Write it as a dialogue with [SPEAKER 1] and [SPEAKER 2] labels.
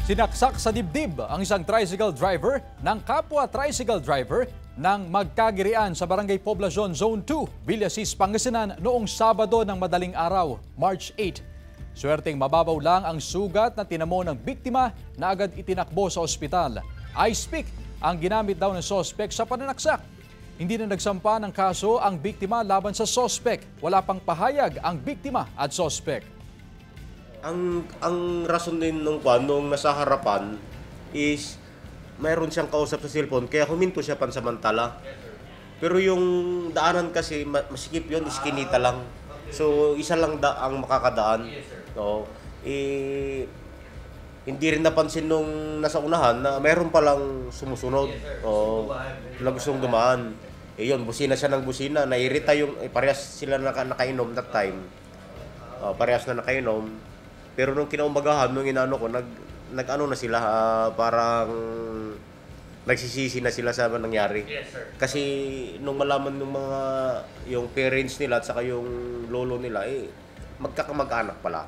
[SPEAKER 1] Sinaksak sa dibdib ang isang tricycle driver ng kapwa tricycle driver ng magkagirian sa Barangay Poblacion Zone 2, Villasis, Pangasinan noong Sabado ng madaling araw, March 8. Swerteng mababaw lang ang sugat na tinamo ng biktima na agad itinakbo sa ospital. Ice pick ang ginamit daw ng sospek sa pananaksak. Hindi na nagsampa ng kaso ang biktima laban sa sospek. Wala pang pahayag ang biktima at sospek.
[SPEAKER 2] Ang rason din nung nasa harapan is mayroon siyang kausap sa cellphone kaya huminto siya pansamantala. Pero yung daanan kasi masikip yun, iskinita lang. So isa lang ang makakadaan. So, hindi rin napansin nung nasa unahan na mayroon palang sumusunod o na gustong dumaan. Yun, busina siya ng busina. Nairita yung, parehas sila nakainom that time. Parehas na nakainom. Pero nung kinaumagahan, nung inaano ko, nag-ano na sila, parang nagsisisi na sila sa nangyari.
[SPEAKER 3] Yes, sir.
[SPEAKER 2] Kasi nung malaman ng yung parents nila at saka yung lolo nila, magkakamag-anak pala.